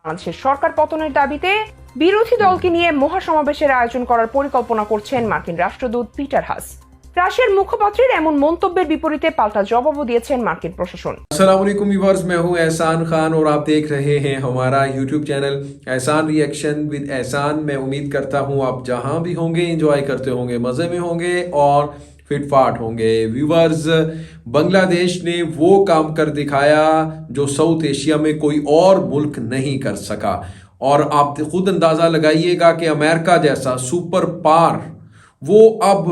বাংলাদেশের সরকার পতনের দাবিতে বিরোধী দলকে নিয়ে মহাসমাবেশের আয়োজন করার পরিকল্পনা করছেন মার্কিন রাষ্ট্রদূত পিটার হাস। রাশিয়ার মুখপাত্রের এমন মন্তব্যের বিপরীতে পাল্টা জবাবও দিয়েছেন মার্কিন প্রশাসন। अस्सलाम वालेकुम व्यूअर्स, मैं हूं एहसान खान और आप देख रहे हैं हमारा यूट्यूब चैनल एहसान रिएक्शन विद एहसान। मैं उम्मीद करता हूं आप जहां भी होंगे एंजॉय करते होंगे, मज़े में होंगे और फिटफाट होंगे। व्यूअर्स, बांग्लादेश ने वो काम कर दिखाया जो साउथ एशिया में कोई और मुल्क नहीं कर सका। और आप खुद अंदाज़ा लगाइएगा कि अमेरिका जैसा सुपर पावर वो अब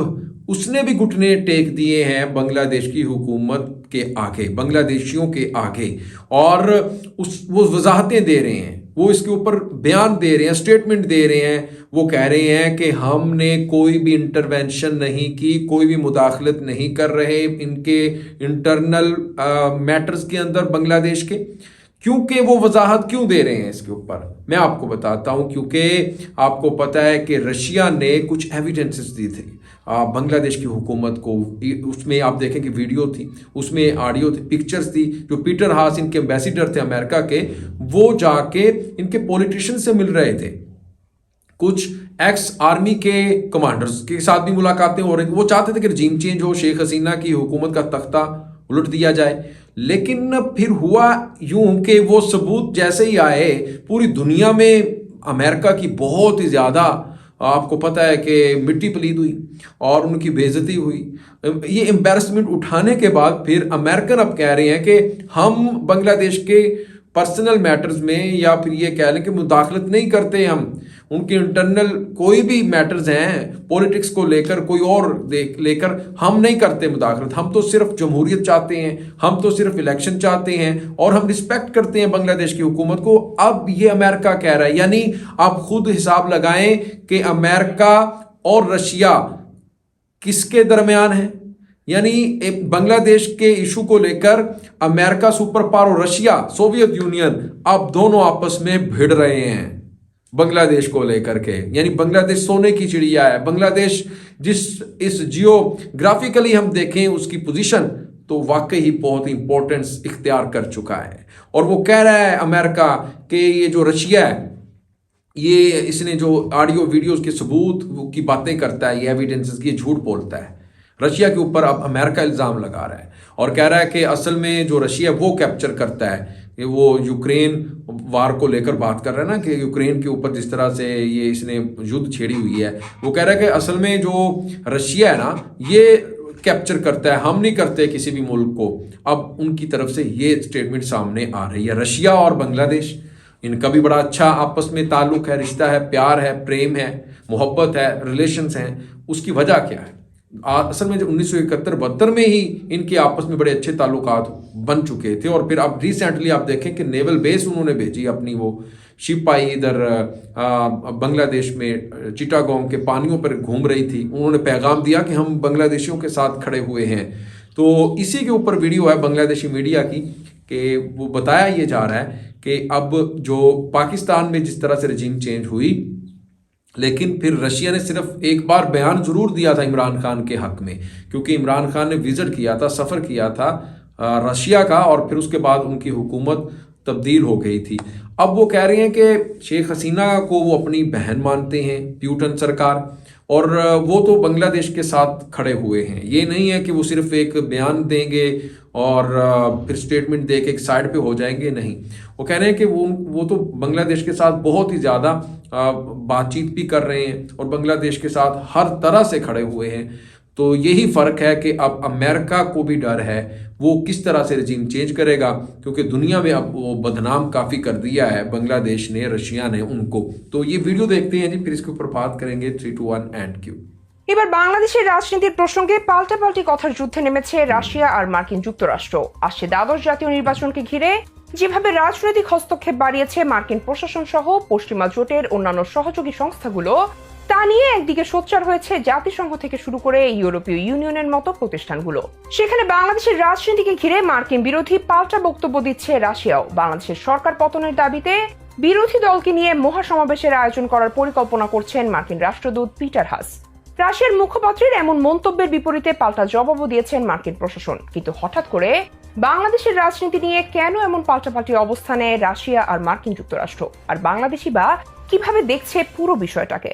उसने भी घुटने टेक दिए हैं बांग्लादेश की हुकूमत के आगे, बांग्लादेशियों के आगे, और वो वजाहतें दे रहे हैं, वो इसके ऊपर बयान दे रहे हैं, स्टेटमेंट दे रहे हैं। वो कह रहे हैं कि हमने कोई भी इंटरवेंशन नहीं की, कोई भी मुदाखलत नहीं कर रहे इनके इंटरनल मैटर्स के अंदर बांग्लादेश के। क्योंकि वो वजाहत क्यों दे रहे हैं इसके ऊपर मैं आपको बताता हूं। क्योंकि आपको पता है कि रशिया ने कुछ एविडेंसेस दी थी बांग्लादेश की हुकूमत को। उसमें आप देखें कि वीडियो थी, उसमें ऑडियो थी, पिक्चर्स थी। जो पीटर हास इनके एम्बेसडर थे अमेरिका के, वो जाके इनके पॉलिटिशियन से मिल रहे थे, कुछ एक्स आर्मी के कमांडर्स के साथ भी मुलाकातें हो रही थी। वो चाहते थे कि रजीम चेंज हो, शेख हसीना की हुकूमत का तख्ता उलट दिया जाए। लेकिन फिर हुआ यूं कि वो सबूत जैसे ही आए, पूरी दुनिया में अमेरिका की बहुत ही ज़्यादा आपको पता है कि मिट्टी पलीद हुई और उनकी बेइज्जती हुई। ये एम्बैरसमेंट उठाने के बाद फिर अमेरिकन अब कह रहे हैं कि हम बांग्लादेश के पर्सनल मैटर्स में, या फिर ये कह लें कि मुदाखलत नहीं करते, हम उनके इंटरनल कोई भी मैटर्स हैं पॉलिटिक्स को लेकर, कोई और लेकर हम नहीं करते मुदाखलत। हम तो सिर्फ जमहूरियत चाहते हैं, हम तो सिर्फ इलेक्शन चाहते हैं और हम रिस्पेक्ट करते हैं बांग्लादेश की हुकूमत को। अब ये अमेरिका कह रहा है, यानी आप खुद हिसाब लगाएं कि अमेरिका और रशिया किसके दरमियान है। यानी बांग्लादेश के इशू को लेकर अमेरिका सुपर पावर और रशिया सोवियत यूनियन अब दोनों आपस में भिड़ रहे हैं बांग्लादेश को लेकर के। यानी बांग्लादेश सोने की चिड़िया है। बांग्लादेश इस जियोग्राफिकली हम देखें उसकी पोजीशन, तो वाकई ही बहुत इंपॉर्टेंस इख्तियार कर चुका है। और वो कह रहा है अमेरिका कि ये जो रशिया है, ये इसने जो ऑडियो वीडियोस के सबूत की बातें करता है, ये एविडेंसेस की, झूठ बोलता है। रशिया के ऊपर अब अमेरिका इल्ज़ाम लगा रहा है और कह रहा है कि असल में जो रशिया वो कैप्चर करता है, कि वो यूक्रेन वार को लेकर बात कर रहा है ना, कि यूक्रेन के ऊपर जिस तरह से ये इसने युद्ध छेड़ी हुई है, वो कह रहा है कि असल में जो रशिया है ना, ये कैप्चर करता है, हम नहीं करते किसी भी मुल्क को। अब उनकी तरफ से ये स्टेटमेंट सामने आ रही है। रशिया और बांग्लादेश, इनका भी बड़ा अच्छा आपस में ताल्लुक है, रिश्ता है, प्यार है, प्रेम है, मोहब्बत है, रिलेशंस हैं। उसकी वजह क्या है? असल में जो 1971-72 में ही इनके आपस में बड़े अच्छे ताल्लुकात बन चुके थे। और फिर अब रिसेंटली आप देखें कि नेवल बेस उन्होंने भेजी, अपनी वो शिप आई इधर बांग्लादेश में, चिटागोंग के पानियों पर घूम रही थी। उन्होंने पैगाम दिया कि हम बांग्लादेशियों के साथ खड़े हुए हैं। तो इसी के ऊपर वीडियो है बांग्लादेशी मीडिया की, कि वो बताया ये जा रहा है कि अब जो पाकिस्तान में जिस तरह से रजीम चेंज हुई, लेकिन फिर रशिया ने सिर्फ एक बार बयान जरूर दिया था इमरान खान के हक में, क्योंकि इमरान खान ने विजिट किया था, सफ़र किया था रशिया का, और फिर उसके बाद उनकी हुकूमत तब्दील हो गई थी। अब वो कह रहे हैं कि शेख हसीना को वो अपनी बहन मानते हैं, प्यूटन सरकार, और वो तो बांग्लादेश के साथ खड़े हुए हैं। ये नहीं है कि वो सिर्फ एक बयान देंगे और फिर स्टेटमेंट दे के एक साइड पे हो जाएंगे, नहीं। वो कह रहे हैं कि वो तो बांग्लादेश के साथ बहुत ही ज़्यादा बातचीत भी कर रहे हैं और बांग्लादेश के साथ हर तरह से खड़े हुए हैं। तो यही फ़र्क है कि अब अमेरिका को भी डर है वो किस तरह से रजीम चेंज करेगा, क्योंकि दुनिया में अब वो बदनाम काफ़ी कर दिया है बांग्लादेश ने, रशिया ने उनको। तो ये वीडियो देखते हैं जी, फिर इसके ऊपर बात करेंगे। 3, 2, 1 एंड क्यू। এবার বাংলাদেশের রাজনীতির প্রসঙ্গে পাল্টাপাল্টি কথার যুদ্ধে নেমেছে রাশিয়া আর মার্কিন যুক্তরাষ্ট্র। আসছে দ্বাদশ জাতীয় নির্বাচনকে ঘিরে যেভাবে রাজনৈতিক হস্তক্ষেপ বাড়িয়েছে মার্কিন প্রশাসন সহ পশ্চিমা জোটের অন্যান্য সহযোগী সংস্থাগুলো, তা নিয়ে একদিকে সোচ্চার হয়েছে জাতিসংঘ থেকে শুরু করে ইউরোপীয় ইউনিয়নের মতো প্রতিষ্ঠানগুলো। সেখানে বাংলাদেশের রাজনীতিকে ঘিরে মার্কিন বিরোধী পাল্টা বক্তব্য দিচ্ছে রাশিয়াও। বাংলাদেশের সরকার পতনের দাবিতে বিরোধী দলকে নিয়ে মহাসমাবেশের আয়োজন করার পরিকল্পনা করছেন মার্কিন রাষ্ট্রদূত পিটার হাস। রাশিয়ার মুখপাত্রের এমন মন্তব্যের বিপরীতে পাল্টা জবাবও দিয়েছেন মার্কিন প্রশাসন। কিন্তু হঠাৎ করে বাংলাদেশের রাজনীতি নিয়ে কেন এমন পাল্টাপাল্টি অবস্থানে রাশিয়া আর মার্কিন যুক্তরাষ্ট্র, আর বাংলাদেশি বা কিভাবে দেখছে পুরো বিষয়টাকে?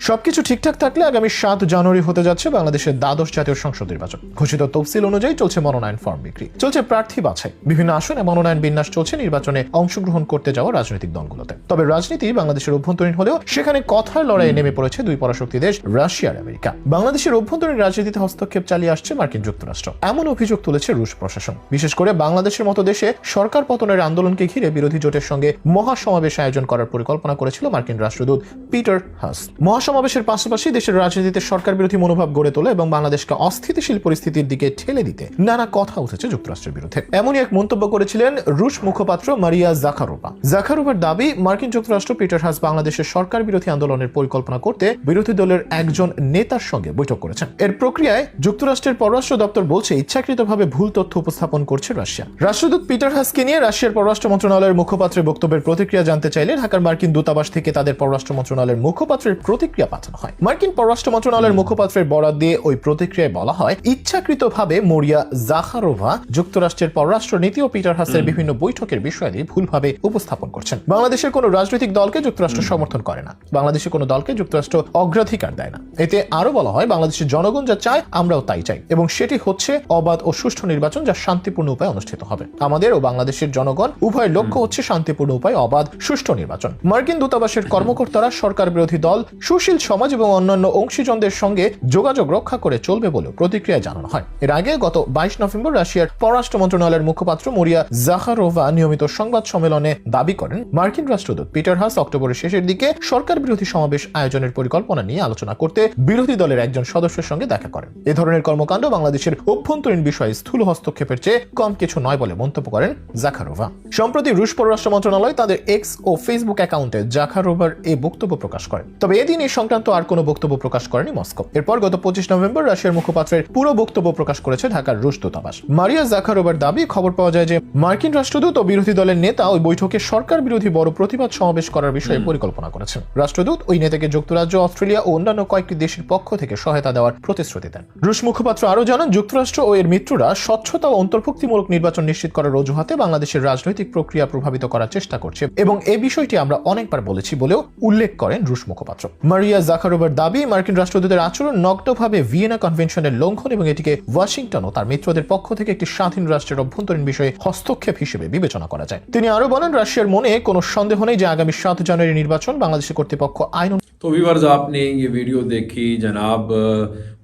সবকিছু ঠিকঠাক থাকলে আগামী 7 জানুয়ারি হতে যাচ্ছে বাংলাদেশের দ্বাদশ জাতীয় সংসদ নির্বাচন। ঘোষিত তফসিল অনুযায়ী চলছে মনোনয়ন ফর্ম বিক্রি, চলছে প্রার্থী বাছাই, বিভিন্ন আসনে মনোনয়ন বিন্যাস চলছে নির্বাচনে অংশগ্রহণ করতে যাওয়া রাজনৈতিক দলগুলোতে। তবে রাজনীতি বাংলাদেশের অভ্যন্তরীণ হলেও সেখানে কথার লড়াইয়ে নেমে পড়েছে দুই পরাশক্তি দেশ রাশিয়া আর আমেরিকা। বাংলাদেশের অভ্যন্তরীণ রাজনীতিতে হস্তক্ষেপ চালিয়ে আসছে মার্কিন যুক্তরাষ্ট্র, এমন অভিযোগ তুলেছে রুশ প্রশাসন। বিশেষ করে বাংলাদেশের মতো দেশে সরকার পতনের আন্দোলনকে ঘিরে বিরোধী জোটের সঙ্গে মহাসমাবেশ আয়োজন করার পরিকল্পনা করেছিল মার্কিন রাষ্ট্রদূত পিটার হাস। মহাসমাবেশের পাশাপাশি দেশের রাজনীতিতে সরকার বিরোধী মনোভাব গড়ে তোলে এবং বাংলাদেশকে অস্থিতিশীল পরিস্থিতির দিকে ঠেলে দিতে নানা কথা উঠেছে যুক্তরাষ্ট্রের বিরুদ্ধে। এমনই এক মন্তব্য করেছিলেন রুশ মুখপাত্র মারিয়া জাখারোভা। জাখারোভার দাবি, মার্কিন যুক্তরাষ্ট্র পিটার হাস বাংলাদেশের সরকার বিরোধী আন্দোলনের পরিকল্পনা করতে বিরোধী দলের একজন নেতার সঙ্গে বৈঠক করেছেন। এর প্রক্রিয়ায় যুক্তরাষ্ট্রের পররাষ্ট্র দপ্তর বলছে ইচ্ছাকৃতভাবে ভুল তথ্য উপস্থাপন করছে রাশিয়া। রাষ্ট্রদূত পিটার হাসকে নিয়ে রাশিয়ার পররাষ্ট্র মন্ত্রণালয়ের মুখপাত্রের বক্তব্যের প্রতিক্রিয়া জানতে চাইলে ঢাকার মার্কিন দূতাবাস থেকে তাদের পররাষ্ট্র মন্ত্রণালয়ের মুখপাত্রের প্রতিক্রিয়া পাঠানো হয়। মার্কিন পররাষ্ট্র মন্ত্রণালয়ের মুখপাত্রের বরাত দিয়ে ওই প্রতিক্রিয়ায় বলা হয়, ইচ্ছাকৃতভাবে মারিয়া জাখারোভা যুক্তরাষ্ট্রের পররাষ্ট্র নীতি ও পিটার হাসের বিভিন্ন বৈঠকের বিষয়াদি ভুলভাবে উপস্থাপন করছেন। বাংলাদেশের কোনো রাজনৈতিক দলকে যুক্তরাষ্ট্র সমর্থন করে না, বাংলাদেশের কোনো দলকে যুক্তরাষ্ট্র অগ্রাধিকার দেয় না। এতে আরো বলা হয়, বাংলাদেশের জনগণ যা চায় আমরাও তাই চাই, এবং সেটি হচ্ছে অবাধ ও সুষ্ঠু নির্বাচন যা শান্তিপূর্ণ উপায়ে অনুষ্ঠিত হবে। আমাদের ও বাংলাদেশের জনগণ উভয়ের লক্ষ্য হচ্ছে শান্তিপূর্ণ উপায়ে অবাধ সুষ্ঠু নির্বাচন। মার্কিন দূতাবাসের কর্মকর্তারা সরকার বিরোধী দল, সুশীল সমাজ এবং অন্যান্য অংশীজনদের সঙ্গে যোগাযোগ রক্ষা করে চলবে বলে প্রতিক্রিয়া জানানো হয়। এর আগে গত 22 নভেম্বর রাশিয়ার পররাষ্ট্র মন্ত্রণালয়ের মুখপাত্র মারিয়া জাখারোভা নিয়মিত সংবাদ সম্মেলনে দাবি করেন, মার্কিন রাষ্ট্রদূত পিটার হাস অক্টোবরের শেষের দিকে সরকার বিরোধী সমাবেশ আয়োজনের পরিকল্পনা নিয়ে আলোচনা করতে বিরোধী দলের একজন সদস্যের সঙ্গে দেখা করেন। এ ধরনের কর্মকাণ্ড বাংলাদেশের অভ্যন্তরীণ বিষয়ে স্থূল হস্তক্ষেপের চেয়ে কম কিছু নয় বলে মন্তব্য করেন জাখারোভা। সম্প্রতি রুশ পররাষ্ট্র মন্ত্রণালয় তাদের এক্স ও ফেসবুক অ্যাকাউন্টে জাখারোভার এই বক্তব্য প্রকাশ করে। তবে এদিন এই সংক্রান্ত আর কোনো বক্তব্য প্রকাশ করেনি মস্কো। এরপর গত 25 নভেম্বর রাশিয়ার মুখপাত্রের পুরো বক্তব্য প্রকাশ করেছে ঢাকার রুশ দূতাবাস। মারিয়া জাখারোভার দাবি, খবর পাওয়া যায় যে মার্কিন রাষ্ট্রদূত ও বিরোধী দলের নেতা ওই বৈঠকে সরকার বিরোধী বড় প্রতিবাদ সমাবেশ করার বিষয়ে পরিকল্পনা করেছেন। রাষ্ট্রদূত ওই নেতাকে যুক্তরাজ্য, অস্ট্রেলিয়া ও অন্যান্য কয়েকটি দেশের পক্ষ থেকে সহায়তা দেওয়ার প্রতিশ্রুতি দেন। রুশ মুখপাত্র আরো জানান, যুক্তরাষ্ট্র ও এর মিত্ররা স্বচ্ছতা ও অন্তর্ভুক্তিমূলক নির্বাচন নিশ্চিত করার অজুহাতে বাংলাদেশের রাজনৈতিক প্রক্রিয়া প্রভাবিত করার চেষ্টা করছে এবং এই বিষয়টি আমরা অনেকবার বলেছি বলেও উল্লেখ করেন রুশ মুখপাত্র। মারিয়া জাখারোভার দাবি, মার্কিন রাষ্ট্রদূতের আচরণ নগ্নভাবে ভিয়েনা কনভেনশনের লঙ্ঘন এবং এটিকে ওয়াশিংটন ও তার মিত্রদের পক্ষ থেকে একটি স্বাধীন রাষ্ট্রের অভ্যন্তরীণ বিষয়ে হস্তক্ষেপ হিসেবে বিবেচনা করা যায়। তিনি আরো বলেন, রাশিয়ার মনে কোনো সন্দেহ নেই যে আগামী 7 জানুয়ারি নির্বাচন বাংলাদেশের কর্তৃপক্ষ আইন। तो व्यूअर्स, आपने ये वीडियो देखी जनाब,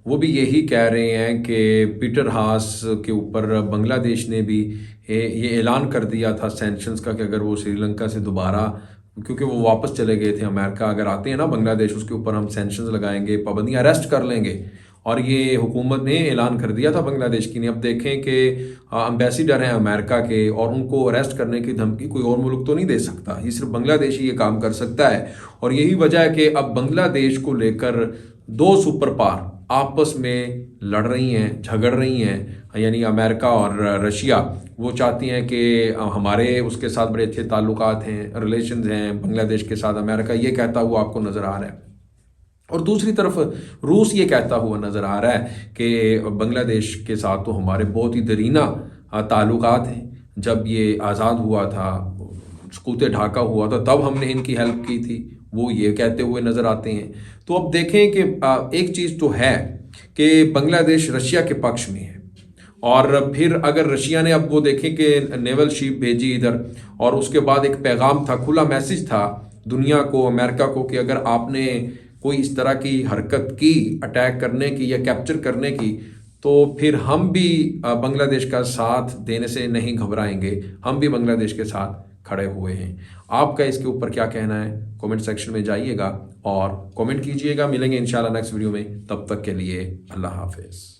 वो भी यही कह रहे हैं कि पीटर हास के ऊपर बांग्लादेश ने भी ये ऐलान कर दिया था सैंक्शंस का कि अगर वो श्रीलंका से दोबारा, क्योंकि वो वापस चले गए थे अमेरिका, अगर आते हैं ना बांग्लादेश, उसके ऊपर हम सैंक्शंस लगाएंगे, पाबंदी, अरेस्ट कर लेंगे। और ये हुकूमत ने ऐलान कर दिया था बांग्लादेश की ने। अब देखें कि एम्बेसडर हैं अमेरिका के और उनको अरेस्ट करने की धमकी कोई और मुल्क तो नहीं दे सकता, ये सिर्फ बांग्लादेश ही ये काम कर सकता है। और यही वजह है कि अब बांग्लादेश को लेकर दो सुपर पावर आपस में लड़ रही हैं, झगड़ रही हैं, यानी अमेरिका और रशिया। वो चाहती हैं कि हमारे उसके साथ बड़े अच्छे ताल्लुकात हैं, रिलेशंस हैं बांग्लादेश के साथ, अमेरिका ये कहता हुआ आपको नज़र आ रहा है। और दूसरी तरफ रूस ये कहता हुआ नज़र आ रहा है कि बांग्लादेश के साथ तो हमारे बहुत ही दरीना ताल्लुकात हैं। जब ये आज़ाद हुआ था, सकूत ढाका हुआ था, तब हमने इनकी हेल्प की थी, वो ये कहते हुए नज़र आते हैं। तो अब देखें कि एक चीज़ तो है कि बांग्लादेश रशिया के पक्ष में है, और फिर अगर रशिया ने, अब वो देखें कि नेवल शिप भेजी इधर, और उसके बाद एक पैगाम था, खुला मैसेज था दुनिया को, अमेरिका को, कि अगर आपने कोई इस तरह की हरकत की, अटैक करने की या कैप्चर करने की, तो फिर हम भी बांग्लादेश का साथ देने से नहीं घबराएंगे, हम भी बांग्लादेश के साथ खड़े हुए हैं। आपका इसके ऊपर क्या कहना है, कमेंट सेक्शन में जाइएगा और कमेंट कीजिएगा। मिलेंगे इंशाल्लाह नेक्स्ट वीडियो में, तब तक के लिए अल्लाह हाफिज़।